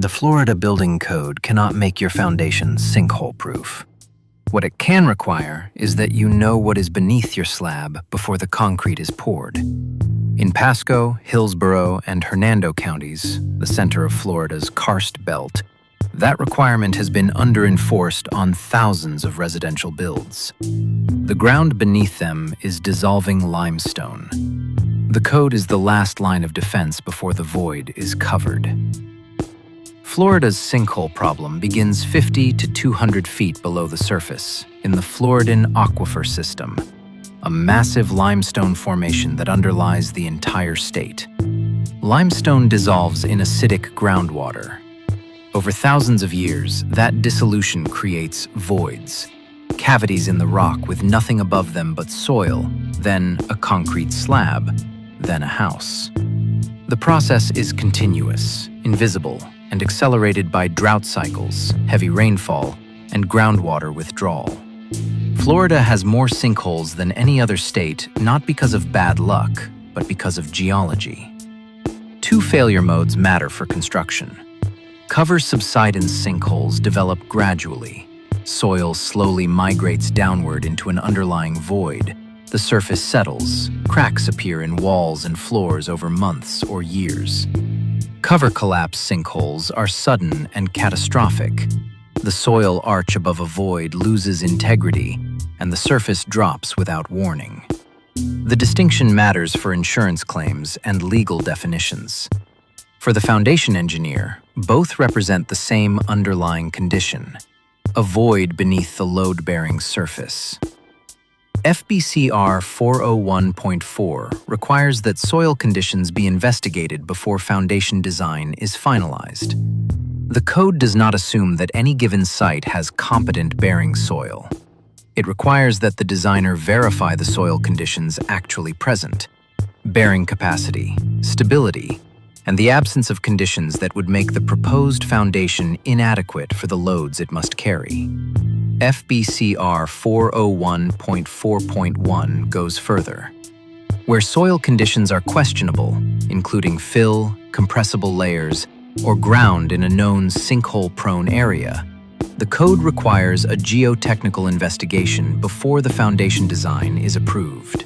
The Florida Building Code cannot make your foundation sinkhole-proof. What it can require is that you know what is beneath your slab before the concrete is poured. In Pasco, Hillsborough, and Hernando counties, the center of Florida's karst belt, that requirement has been underenforced on thousands of residential builds. The ground beneath them is dissolving limestone. The code is the last line of defense before the void is covered. Florida's sinkhole problem begins 50 to 200 feet below the surface in the Floridan Aquifer System, a massive limestone formation that underlies the entire state. Limestone dissolves in acidic groundwater. Over thousands of years, that dissolution creates voids, cavities in the rock with nothing above them but soil, then a concrete slab, then a house. The process is continuous, invisible, and accelerated by drought cycles, heavy rainfall, and groundwater withdrawal. Florida has more sinkholes than any other state, not because of bad luck, but because of geology. Two failure modes matter for construction. Cover-subsidence sinkholes develop gradually. Soil slowly migrates downward into an underlying void. The surface settles. Cracks appear in walls and floors over months or years. Cover-collapse sinkholes are sudden and catastrophic. The soil arch above a void loses integrity, and the surface drops without warning. The distinction matters for insurance claims and legal definitions. For the foundation engineer, both represent the same underlying condition, a void beneath the load-bearing surface. FBC R401.4 requires that soil conditions be investigated before foundation design is finalized. The code does not assume that any given site has competent bearing soil. It requires that the designer verify the soil conditions actually present, bearing capacity, stability, and the absence of conditions that would make the proposed foundation inadequate for the loads it must carry. FBC R401.4.1 goes further. Where soil conditions are questionable, including fill, compressible layers, or ground in a known sinkhole-prone area, the code requires a geotechnical investigation before the foundation design is approved.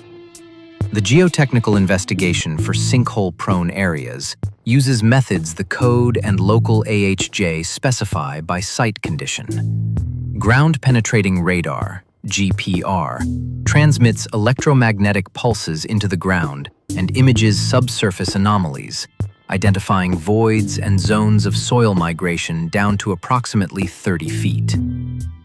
The geotechnical investigation for sinkhole-prone areas uses methods the code and local AHJ specify by site condition. Ground-penetrating radar, GPR, transmits electromagnetic pulses into the ground and images subsurface anomalies, identifying voids and zones of soil migration down to approximately 30 feet.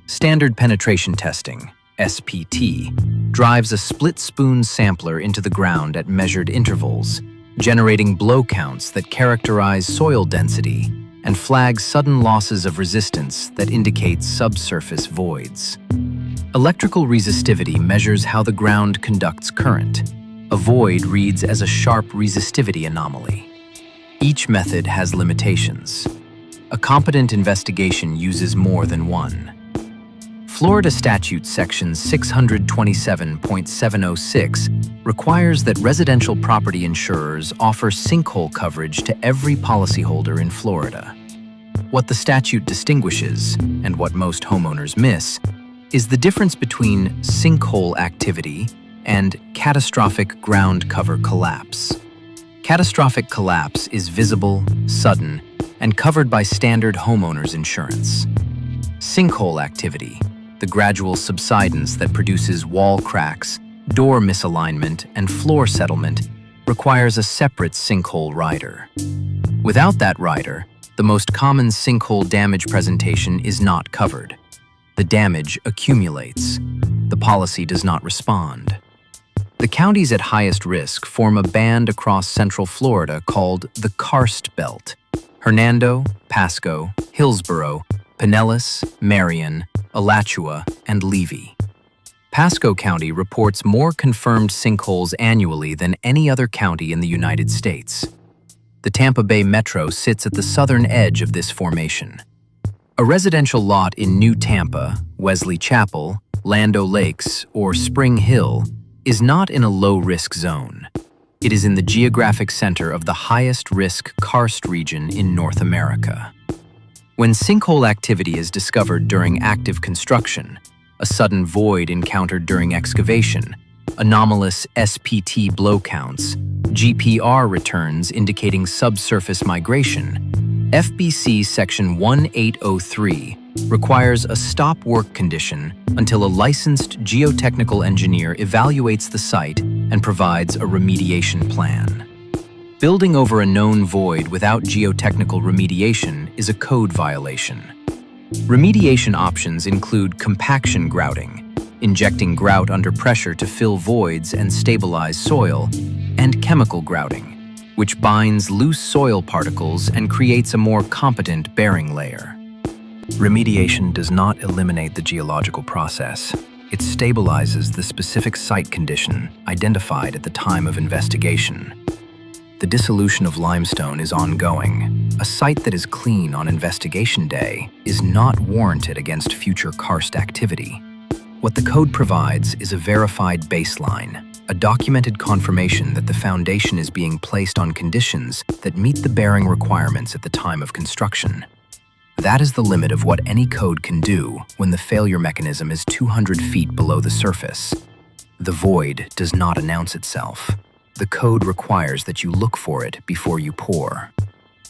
Standard penetration testing, SPT, drives a split-spoon sampler into the ground at measured intervals, generating blow counts that characterize soil density and flags sudden losses of resistance that indicate subsurface voids. Electrical resistivity measures how the ground conducts current. A void reads as a sharp resistivity anomaly. Each method has limitations. A competent investigation uses more than one. Florida Statute Section 627.706 requires that residential property insurers offer sinkhole coverage to every policyholder in Florida. What the statute distinguishes, and what most homeowners miss, is the difference between sinkhole activity and catastrophic ground cover collapse. Catastrophic collapse is visible, sudden, and covered by standard homeowners insurance. Sinkhole activity, the gradual subsidence that produces wall cracks, door misalignment, and floor settlement, requires a separate sinkhole rider. Without that rider, the most common sinkhole damage presentation is not covered. The damage accumulates. The policy does not respond. The counties at highest risk form a band across central Florida called the karst belt: Hernando, Pasco, Hillsborough, Pinellas, Marion, Alachua, and Levy. Pasco County reports more confirmed sinkholes annually than any other county in the United States. The Tampa Bay Metro sits at the southern edge of this formation. A residential lot in New Tampa, Wesley Chapel, Land O'Lakes, or Spring Hill is not in a low-risk zone. It is in the geographic center of the highest-risk karst region in North America. When sinkhole activity is discovered during active construction, a sudden void encountered during excavation, anomalous SPT blow counts, GPR returns indicating subsurface migration, FBC Section 1803 requires a stop work condition until a licensed geotechnical engineer evaluates the site and provides a remediation plan. Building over a known void without geotechnical remediation is a code violation. Remediation options include compaction grouting, injecting grout under pressure to fill voids and stabilize soil, and chemical grouting, which binds loose soil particles and creates a more competent bearing layer. Remediation does not eliminate the geological process. It stabilizes the specific site condition identified at the time of investigation. The dissolution of limestone is ongoing. A site that is clean on investigation day is not warranted against future karst activity. What the code provides is a verified baseline, a documented confirmation that the foundation is being placed on conditions that meet the bearing requirements at the time of construction. That is the limit of what any code can do when the failure mechanism is 200 feet below the surface. The void does not announce itself. The code requires that you look for it before you pour.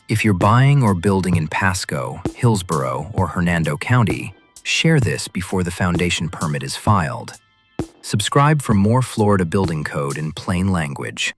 If you're buying or building in Pasco, Hillsborough, or Hernando County, share this before the foundation permit is filed. Subscribe for more Florida building code in plain language.